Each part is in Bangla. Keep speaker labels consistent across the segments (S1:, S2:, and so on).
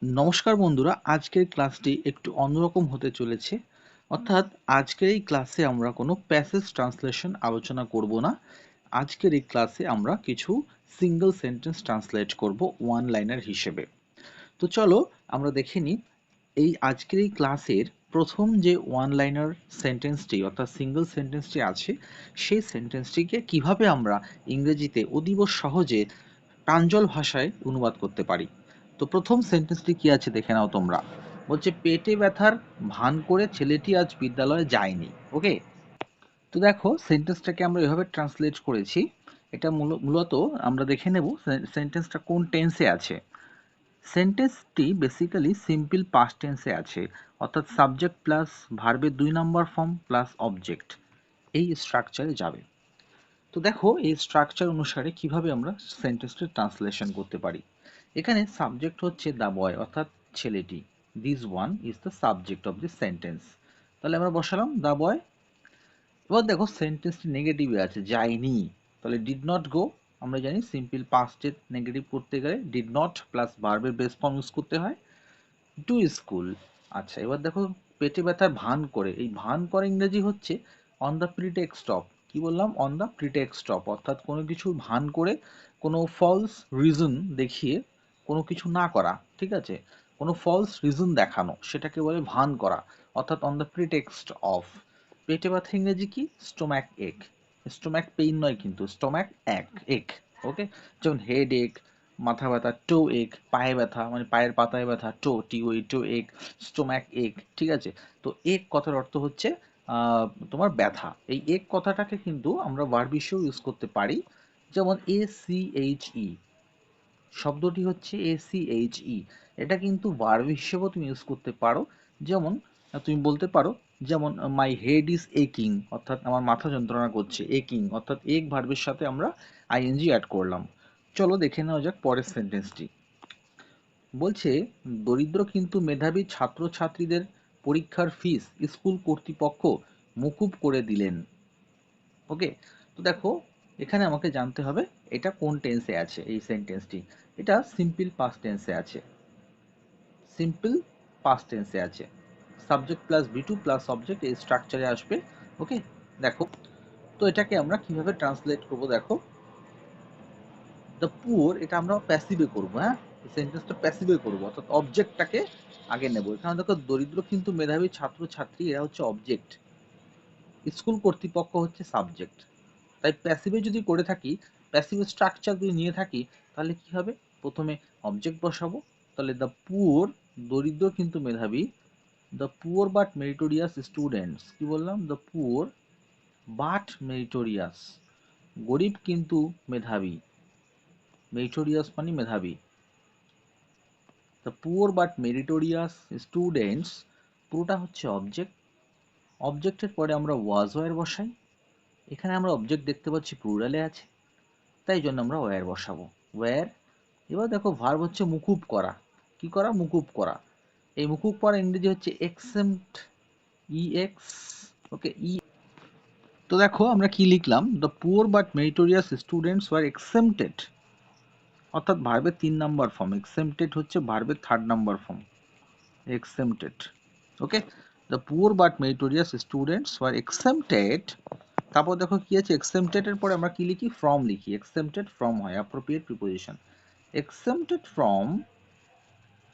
S1: নমস্কার বন্ধুরা, আজকের ক্লাসটি একটু অন্যরকম হতে চলেছে। অর্থাৎ আজকের এই ক্লাসে আমরা কোনো প্যাসেজ ট্রান্সলেশন আলোচনা করব না। আজকের এই ক্লাসে আমরা কিছু সিঙ্গেল সেন্টেন্স ট্রান্সলেট করব ওয়ান লাইনার হিসেবে। তো চলো আমরা দেখে নিই এই আজকের এই ক্লাসের প্রথম যে ওয়ান লাইনার সেন্টেন্সটি অর্থাৎ সিঙ্গেল সেন্টেন্সটি আছে, সেই সেন্টেন্সটিকে কিভাবে আমরা ইংরেজিতে অতীব সহজে প্রাঞ্জল ভাষায় অনুবাদ করতে পারি। তো প্রথম সেন্টেন্সটি কি আছে দেখে নাও তোমরা। বলছে পেটে ব্যথার ভান করে ছেলেটি আজ বিদ্যালয়ে যায়নি। ওকে, তো দেখো সেন্টেন্সটাকে আমরা এভাবে ট্রান্সলেট করেছি। এটা মূলত আমরা দেখে নেব সেন্টেন্সটা কোন টেন্সে আছে। সেন্টেন্সটি বেসিক্যালি সিম্পল পাস্ট টেন্সে আছে, অর্থাৎ সাবজেক্ট প্লাস ভার্বের 2 নম্বর ফর্ম প্লাস অবজেক্ট, এই স্ট্রাকচারে যাবে। তো দেখো এই স্ট্রাকচার অনুসারে কিভাবে আমরা সেন্টেন্সটি ট্রান্সলেশন করতে পারি। এখানে সাবজেক্ট হচ্ছে দ্য বয় অর্থাৎ ছেলেটি। This one is the subject of this sentence. তাহলে আমরা বসালাম দ্য বয়। এবার দেখো সেন্টেন্সটি নেগেটিভে আছে, যায়নি। তাহলে ডিড নট গো। আমরা জানি সিম্পল পাস্টের নেগেটিভ করতে গেলে ডিড নট প্লাস ভার্বের বেস ফর্ম ইউজ করতে হয়, টু স্কুল। আচ্ছা, এবার দেখো পেটে ব্যথার ভান করে, এই ভান করে ইংরেজি হচ্ছে অন দ্য প্রিটেক্সট অফ। কি বললাম? অন দ্য প্রিটেক্সট অফ, অর্থাৎ কোনো কিছু ভান করে, কোনো ফলস রিজন দেখিয়ে কোনো কিছু না করা, ঠিক আছে, কোনো ফলস রিজন দেখানো, সেটাকে বলে ভান করা, অর্থাৎ অন দ্য প্রিটেক্সট অফ। পেটে ব্যথা ইংরেজি কি? স্টোম্যাক এক। স্টোম্যাক পেইন নয় কিন্তু, স্টোম্যাক এক এক। ওকে, যেমন হেড এক, মাথা ব্যথা টো এক, পায়ে ব্যথা মানে পায়ের পাতায় ব্যথা টো, টিওই টো এক, স্টোম্যাক এক, ঠিক আছে। তো এক কথার অর্থ হচ্ছে তোমার ব্যথা। এই এক কথাটাকে কিন্তু আমরা ভার্ব হিসেবেও ইউজ করতে পারি। যেমন এ সি এইচ ই, শব্দটি হচ্ছে এ সি এইচ ই, এটা কিন্তু ভার্ব হিসেবেও তুমি ইউজ করতে পারো। যেমন তুমি বলতে পারো, যেমন মাই হেড ইজ একিং, অর্থাৎ আমার মাথা যন্ত্রণা করছে। একিং অর্থাৎ এক ভার্বের সাথে আমরা আইএনজি অ্যাড করলাম। চলো দেখে নেওয়া যাক পরের সেন্টেন্সটি। বলছে দরিদ্র কিন্তু মেধাবী ছাত্রছাত্রীদের পরীক্ষার ফিস স্কুল কর্তৃপক্ষ মকুব করে দিলেন। ওকে, তো দেখো এখানে আমাকে জানতে হবে এটা কোন টেন্সে আছে। এই সেন্টেন্সটি এটা সিম্পল পাস্ট টেন্সে আছে। সিম্পল পাস্ট টেন্সে আছে, subject plus V two plus object এই স্ট্রাকচারে আসবে। ওকে, দেখো তো এটাকে আমরা কিভাবে ট্রান্সলেট করব। দেখো দ্য পুয়ার, এটা আমরা প্যাসিভে করব। হ্যাঁ, সেন্টেন্সটা প্যাসিভে করব, অর্থাৎ অবজেক্টটাকে আগে নেব। এখানে দেখো দরিদ্র কিন্তু মেধাবী ছাত্রছাত্রী এরা হচ্ছে অবজেক্ট, স্কুল কর্তৃপক্ষ হচ্ছে সাবজেক্ট। তাই প্যাসিভে যদি করে থাকি, প্যাসিভ স্ট্রাকচার যদি নিয়ে থাকি, তাহলে কি হবে? প্রথমে অবজেক্ট বসাবো। তাহলে দ্য পুয়ার, দরিদ্র কিন্তু মেধাবী, the poor but meritorious students. কি বললাম? দ্য পুয়ার বাট মেরিটোরিয়াস, গরিব কিন্তু মেধাবী, মেরিটোরিয়াস মানে মেধাবী। The poor but meritorious students, পুরোটা হচ্ছে অবজেক্ট। অবজেক্টের পরে আমরা ওয়াজ ওয়্যার বসাই। এখানে আমরা অবজেক্ট দেখতে পাচ্ছি প্লুরালে আছে, তাই জন্য আমরা ওয়্যার বসাবো, ওয়্যার। এবার দেখো ভার্ব হচ্ছে মুকুব করা। কি করা? মুকুব করা। এই মুকুব করা ইংরেজি হচ্ছে এক্সেম্পট, ই এক্স। ওকে, ই। তো দেখো আমরা কি লিখলাম? The poor but meritorious students were exempted, অর্থাৎ ভার্বের 3 নম্বর ফর্ম। এক্সেম্পটেড হচ্ছে ভার্বের 3rd number form, exempted. Okay, the poor but meritorious students were exempted. তারপর দেখো কি আছে? এক্সেম্পটেড এর পরে আমরা কি লিখি? ফ্রম লিখি। এক্সেম্পটেড ফ্রম হয় appropriate preposition. Exempted from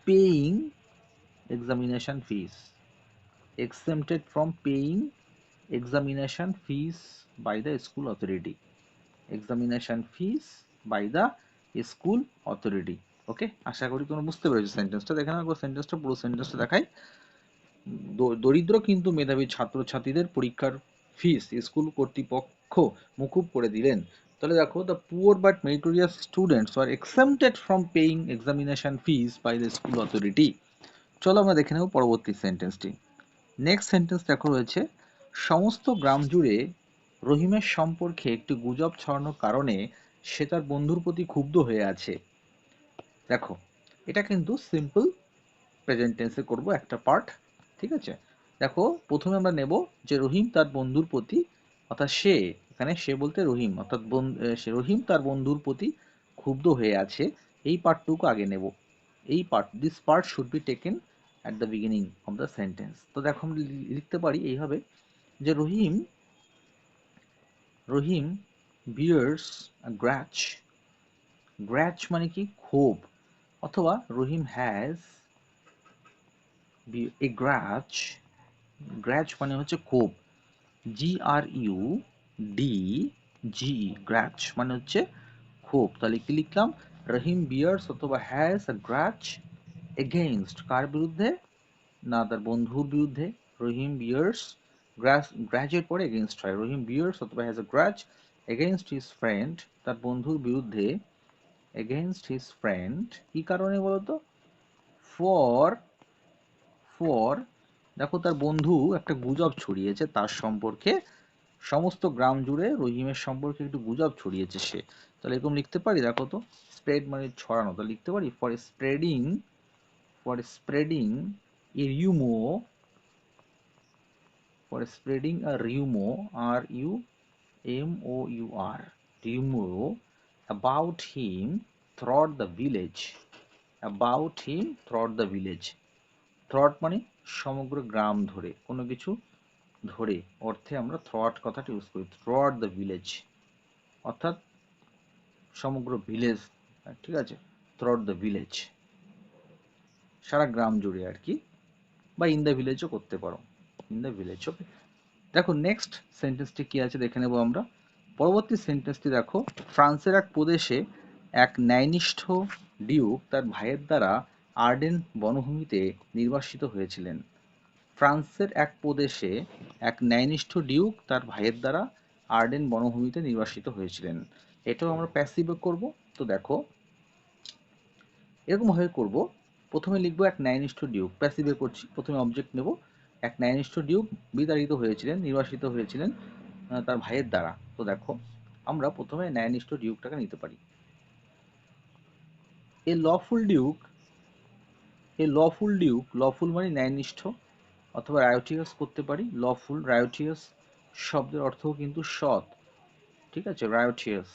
S1: paying examination fees, exempted from paying examination fees by the school authority, examination fees by the school authority. ওকে, আশা করি তোমরা বুঝতে পেরেছো সেন্টেন্সটা। দেখে নাও সেন্টেন্সটা, পুরো সেন্টেন্সটা দেখাই। দরিদ্র কিন্তু মেধাবী ছাত্রছাত্রীদের পরীক্ষার ফিস স্কুল কর্তৃপক্ষ মুকুব করে দিলেন। তাহলে দেখো the poor but meritorious students are exempted from paying examination fees by the school authority. চলো আমরা দেখে নেব পরবর্তী সেন্টেন্সটি। নেক্সট সেন্টেন্স দেখো রয়েছে, সমস্ত গ্রাম জুড়ে রহিমের সম্পর্কে একটি গুজব ছড়ানোর কারণে সে তার বন্ধুর প্রতি ক্ষুব্ধ হয়ে আছে। দেখো এটা কিন্তু সিম্পল প্রেজেন্ট টেন্সে করব একটা পার্ট, ঠিক আছে। দেখো প্রথমে আমরা নেব যে রহিম তার বন্ধুর প্রতি, অর্থাৎ সে, এখানে সে বলতে রহিম, অর্থাৎ রহিম তার বন্ধুর প্রতি ক্ষুব্ধ হয়ে আছে, এই পার্টটুকু আগে নেব। এই part, this part should be taken at the beginning of the sentence. তো দেখো আমরা লিখতে পারি এইভাবে যে রহিম রহিম বিয়ার্স গ্র্যাচ, গ্র্যাচ মানে কি ক্ষোভ, অথবা রহিম হ্যাজ এ গ্র্যাচ, গ্র্যাচ মানে হচ্ছে ক্ষোভ, GRUD গ্র্যাচ মানে হচ্ছে ক্ষোভ। তাহলে কি লিখলাম, রহিম বিয়ার্স অথবা হ্যাজ আ গ্র্যাচ এগেইনস্ট, কার বিরুদ্ধে, না তার বন্ধুর বিরুদ্ধে। রহিম বিয়ার্স, গ্র্যাচের পরে এগেইনস্ট হয়, রহিম বিয়ার্স অথবা has a grudge against his friend, তার বন্ধুর বিরুদ্ধে, এগেইনস্ট হিজ ফ্রেন্ড কি কারণে বলতো, ফর ফর দেখো তার বন্ধু একটা গুজব ছড়িয়েছে তার সম্পর্কে, সমস্ত গ্রাম জুড়ে রহিমের সম্পর্কে একটু গুজব ছড়িয়েছে সে। তাহলে এরকম লিখতে পারি, দেখো তো, স্প্রেড মানে ছড়ানো, তাহলে লিখতে পারি for spreading a rumour, for spreading a rumor, RUMOUR, rumor about him throughout the village, about him throughout the village, throughout মানে সমগ্র গ্রাম ধরে, কোনো কিছু ধরে অর্থে আমরা throughout কথাটা ইউজ করি, throughout the village অর্থাৎ সমগ্র ভিলেজ, ঠিক আছে, throughout the village সারা গ্রাম জুড়ে আর কি, বা ইন দ্য ভিলেজও করতে পারো, ইন দ্য ভিলেজ। ওকে, দেখো নেক্সট সেন্টেন্সটি কি আছে দেখে নেব আমরা। পরবর্তী সেন্টেন্সটি দেখো, ফ্রান্সের এক প্রদেশে এক ন্যায়নিষ্ঠ ডিউক তার ভাইয়ের দ্বারা আর্ডেন বনভূমিতে নির্বাসিত হয়েছিলেন। ফ্রান্সের এক প্রদেশে এক ন্যায়নিষ্ঠ ডিউক তার ভাইয়ের দ্বারা আর্ডেন বনভূমিতে নির্বাসিত হয়েছিলেন। এটাও আমরা প্যাসিভে করব। তো দেখো এরকমভাবে করব, প্রথমে লিখবো এক ন্যায়নিষ্ঠ ডিউক, প্যাসিভে করছি, প্রথমে অবজেক্ট নেব, এক ন্যায়নিষ্ঠ ডিউক বিতাড়িত হয়েছিলেন, নির্বাসিত হয়েছিলেন তার ভাইয়ের দ্বারা। তো দেখো আমরা প্রথমে ন্যায়নিষ্ঠ ডিউকটাকে নিতে পারি। এ লফুল ডিউক, এ লফুল ডিউক, লফুল মানে ন্যায়নিষ্ঠ, অথবা রায়োটিয়াস করতে পারি, লফুল রায়োটিয়াস শব্দের অর্থও কিন্তু সৎ, ঠিক আছে, রায়োটিয়াস,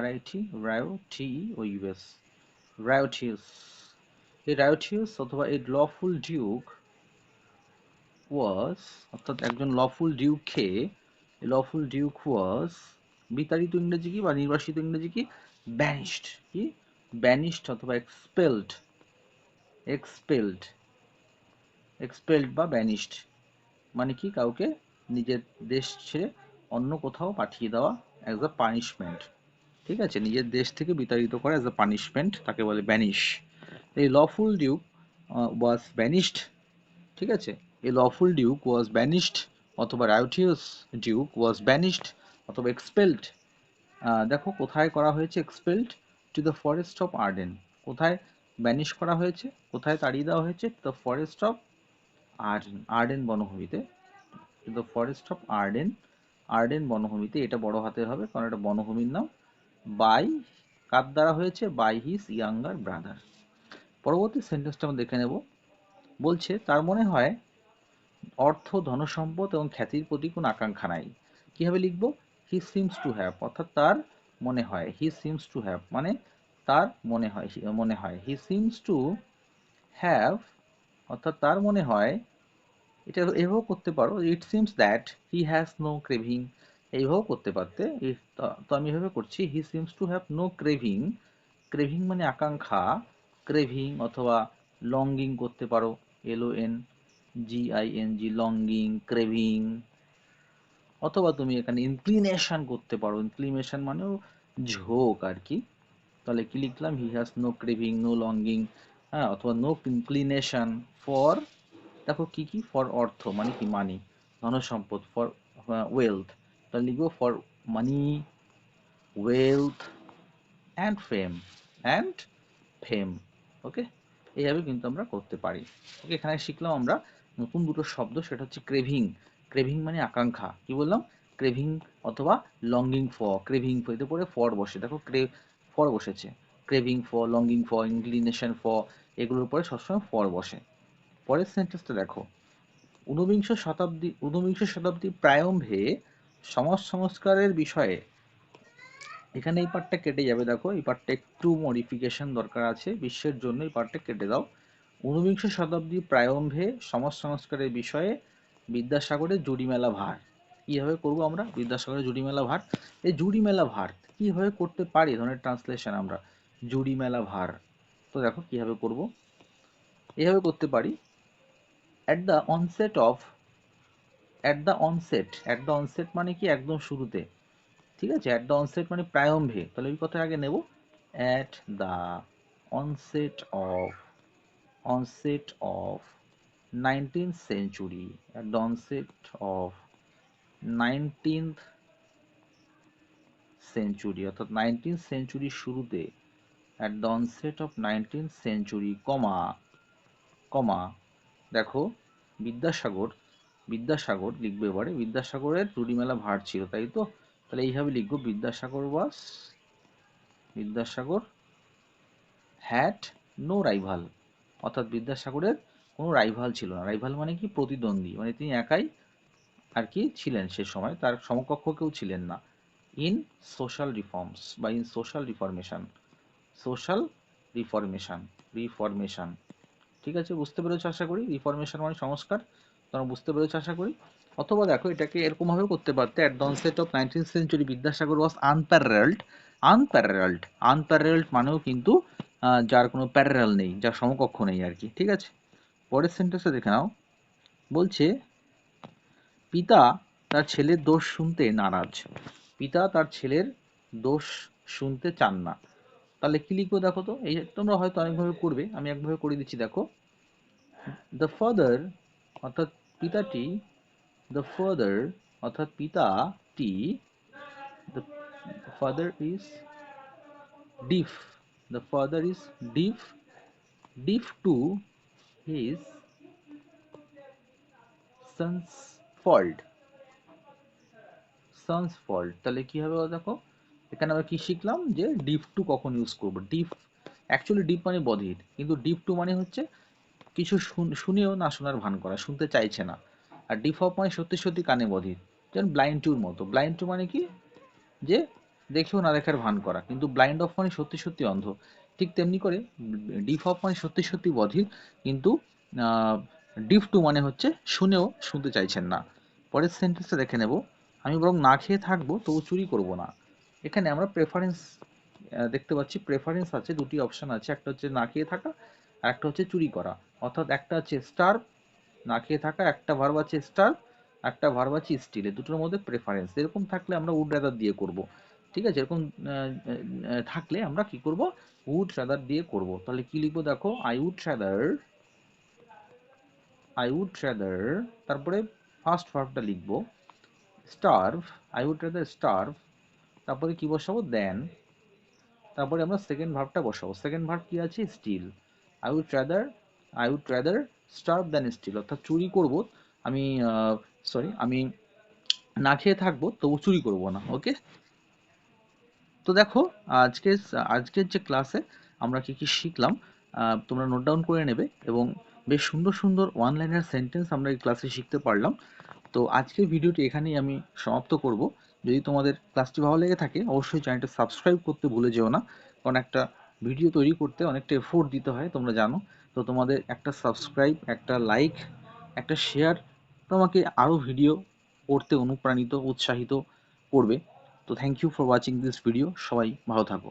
S1: RIT, RIOTEOUS, রায়োটিয়াস। এই রায়োটিয়াস অথবা এই লফুল ডিউক ওয়াজ, অর্থাৎ একজন লফুল ডিউককে, লফুল ডিউক ওয়াজ, বিতাড়িত ইংরেজি কি বা নির্বাসিত ইংরেজি কি, ব্যানিশড, কি ব্যানিশড অথবা এক্সপেলড, এক্সপেলড, এক্সপেলড বা ব্যানিশড মানে কি কাউকে নিজের দেশ ছেড়ে অন্য কোথাও পাঠিয়ে দেওয়া অ্যাজ আ পানিশমেন্ট, ঠিক আছে, নিজের দেশ থেকে বিতাড়িত করা অ্যাজ আ পানিশমেন্ট তাকে বলে ব্যানিশ। এই লফুল ডিউক ওয়াজ ব্যানিশড, ঠিক আছে, এ লফুল ডিউক ওয়াজ ব্যানিশড অথবা রায়োটিয়াস ডিউক ওয়াজ ব্যানিশড অথবা এক্সপেলড। দেখো কোথায় করা হয়েছে expelled, to the forest of Arden, কোথায় ব্যানিশ করা হয়েছে, কোথায় তাড়িয়ে দেওয়া হয়েছে, the forest of Arden, Arden বনভূমিতে, to the forest of Arden, Arden বনভূমিতে, এটা বড় হাতের হবে কারণ এটা বনভূমির নাম, বাই কার দ্বারা হয়েছে, বাই হিজ ইয়াঙ্গার ব্রাদার। পরবর্তী সেন্টেন্সটা আমরা দেখে নেব, বলছে তার মনে হয় অর্থ, ধনসম্পদ এবং খ্যাতির প্রতি কোনো আকাঙ্ক্ষা নাই। কিভাবে লিখব, হি সিমস টু হ্যাভ, অর্থাৎ তার মনে হয়, হি সিমস টু হ্যাভ মানে তার মনে হয়, মনে হয়, হি সিমস টু হ্যাভ অর্থাৎ তার মনে হয়, এটা এভাবেও করতে পারো, it seems that he has no craving, এইভাবেও করতে পারতে। তো আমি এভাবে করছি, he seems to have no craving, craving মানে আকাঙ্ক্ষা, ক্রেভিং অথবা লঙ্গিং করতে পারো, LONGING, লঙ্গিং, ক্রেভিং, অথবা তুমি এখানে ইনক্লিনেশন করতে পারো, ইনক্লিনেশন মানেও ঝোঁক আর কি। তাহলে কি লিখলাম, he has no craving, no longing, হ্যাঁ, অথবা নো ইনক্লিনেশন ফর, দেখো কি কি, ফর অর্থ মানে কি মানি, ধনসম্পদ, ফর ওয়েলথ, তাহলে লিখবো for money, wealth and fame, and fame. Okay, এইভাবে কিন্তু আমরা করতে পারি। ওকে, এখানে শিখলাম আমরা নতুন দুটো শব্দ, সেটা হচ্ছে ক্রেভিং, ক্রেভিং মানে আকাঙ্ক্ষা, কি বললাম, ক্রেভিং অথবা লঙ্গিং ফর, ক্রেভিং ফর, এতে পরে ফর বসে, দেখো ফর বসেছে, craving for, longing for, inclination for, এগুলোর পরে সবসময় ফর বসে। পরের সেন্টেন্সটা দেখো, ঊনবিংশ শতাব্দীর প্রারম্ভে সমাজ সংস্কারের বিষয়ে এখানে এই পার্টটা কেটে যাবে, দেখো এই পার্টটা একটু মডিফিকেশন দরকার আছে, বিশ্বের জন্য এই পার্টটা কেটে দাও। ঊনবিংশ শতাব্দীর প্রারম্ভে সমাজ সংস্কারের বিষয়ে বিদ্যাসাগরের জুড়িমেলা ভার। কিভাবে করব আমরা বিদ্যাসাগরের জুড়িমেলা ভার? এই জুড়িমেলা ভার কিভাবে করতে পারি ধরনের ট্রান্সলেশন আমরা জুড়িমেলা ভার। তো দেখো কিভাবে করব, এভাবে করতে পারি। At the onset of, at the onset মানে কি একদম শুরুতে, ঠিক আছে? অ্যাট দ্য অনসেট মানে প্রারম্ভে, তাহলে ওই কথা আগে নেব। At the onset of, onset of 19th century, at the onset of 19th century অর্থাৎ 19th century শুরুতে, at the onset of 19th century কমা কমা দেখো বিদ্যাসাগর, বিদ্যাসাগর লিখবে এবারে, বিদ্যাসাগরের জুড়িমেলা ভার ছিল, তাই তো? তাহলে এইভাবে লিখবো, বিদ্যাসাগর হ্যাড নো রাইভাল, অর্থাৎ বিদ্যাসাগরের কোনো রাইভাল ছিল না। রাইভাল মানে কি প্রতিদ্বন্দ্বী, মানে তিনি একাই আর কি ছিলেন সে সময়, তার সমকক্ষ কেউ ছিলেন না। ইন সোশ্যাল রিফর্মস বা in social reformation, social reformation, reformation, ঠিক আছে? বুঝতে পেরেছো আশা করি, রিফরমেশন মানে সংস্কার, তোমরা বুঝতে পেরেছো আশা করি। অথবা দেখো এটাকে এরকমভাবে করতে পারতে, at the onset of 19th century Vidyasagar was unparalleled, unparalleled, unparalleled মানেও কিন্তু যার কোনো প্যারাল নেই, যার সমকক্ষ নেই আর কি, ঠিক আছে? পরের সেন্টেন্সে দেখে নাও, বলছে পিতা তার ছেলের দোষ শুনতে নারাজ, পিতা তার ছেলের দোষ শুনতে চান না। তাহলে কি লিখবো দেখো তো, এই তোমরা হয়তো অনেকভাবে করবে, আমি একভাবে করে দিচ্ছি দেখো। দ্য ফাদার অর্থাৎ পিতাটি, দ্য ফাদার অর্থাৎ পিতাটি, the father is deaf, the father is deaf, deaf to his sons fault, sons fault. তাহলে কি হবে দেখো, এখানে আমরা কি শিখলাম যে ডিফ টু কখন ইউজ করবো। ডিফ অ্যাকচুয়ালি ডিপ মানে বধির, কিন্তু ডিপ টু মানে হচ্ছে কিছু শুনেও না শোনার ভান করা, শুনতে চাইছে না। আর ডিফ অফ মানে সত্যি সত্যি কানে বধির, যেমন ব্লাইন্ড টুর মতো। ব্লাইন্ড টু মানে কি, যে দেখেও না দেখার ভান করা, কিন্তু ব্লাইন্ড অফ মানে সত্যি সত্যি অন্ধ। ঠিক তেমনি করে ডিফ অফ মানে সত্যি সত্যি বধির, কিন্তু ডিফ টু মানে হচ্ছে শুনেও শুনতে চাইছেন না। পরের সেন্টেন্সটা দেখে নেব, আমি বরং না খেয়ে থাকবো তবু চুরি করব না। এখানে আমরা প্রেফারেন্স দেখতে পাচ্ছি, প্রেফারেন্স আছে, দুটি অপশন আছে, একটা হচ্ছে না খেয়ে থাকা আর একটা হচ্ছে চুরি করা। অর্থাৎ একটা আছে স্টার্ভ, না খেয়ে থাকা, একটা ভার্ব আছে স্টার্ভ, একটা ভার্ব আছে স্টিল, এই দুটোর মধ্যে প্রেফারেন্স এরকম থাকলে আমরা উড রাদার দিয়ে করব, ঠিক আছে? এরকম থাকলে আমরা কি করব, উড রাদার দিয়ে করব। তাহলে কি লিখবো দেখো, আই উড রাদার, তারপরে ফার্স্ট ভার্বটা লিখবো starve, I would rather starve, তারপরে কি বসাবো দেন, তারপরে আমরা সেকেন্ড ভার্বটা বসাবো। সেকেন্ড ভার্ব কি আছে, steal. I would rather, I would rather starve than steal, অর্থাৎ চুরি করব আমি, সরি আমি না খেয়ে থাকবো তবু চুরি করব না। ওকে, তো দেখো আজকে, আজকের যে ক্লাসে আমরা কি কি শিখলাম তোমরা নোট ডাউন করে নেবে, এবং বেশ সুন্দর সুন্দর ওয়ান লাইনার সেন্টেন্স আমরা এই ক্লাসে শিখতে পারলাম। তো আজকের ভিডিওটি এখানেই আমি সমাপ্ত করব। যদি তোমাদের ক্লাসটি ভালো লেগে থাকে অবশ্যই চ্যানেলটা সাবস্ক্রাইব করতে ভুলে যেও না, কারণ একটা ভিডিও তৈরি করতে অনেকটা এফোর্ট দিতে হয় তোমরা জানো। তো তোমাদের একটা সাবস্ক্রাইব, একটা লাইক, একটা শেয়ার তোমাকে আরও ভিডিও করতে অনুপ্রাণিত, উৎসাহিত করবে। তো thank you for watching this video, সবাই ভালো থাকো।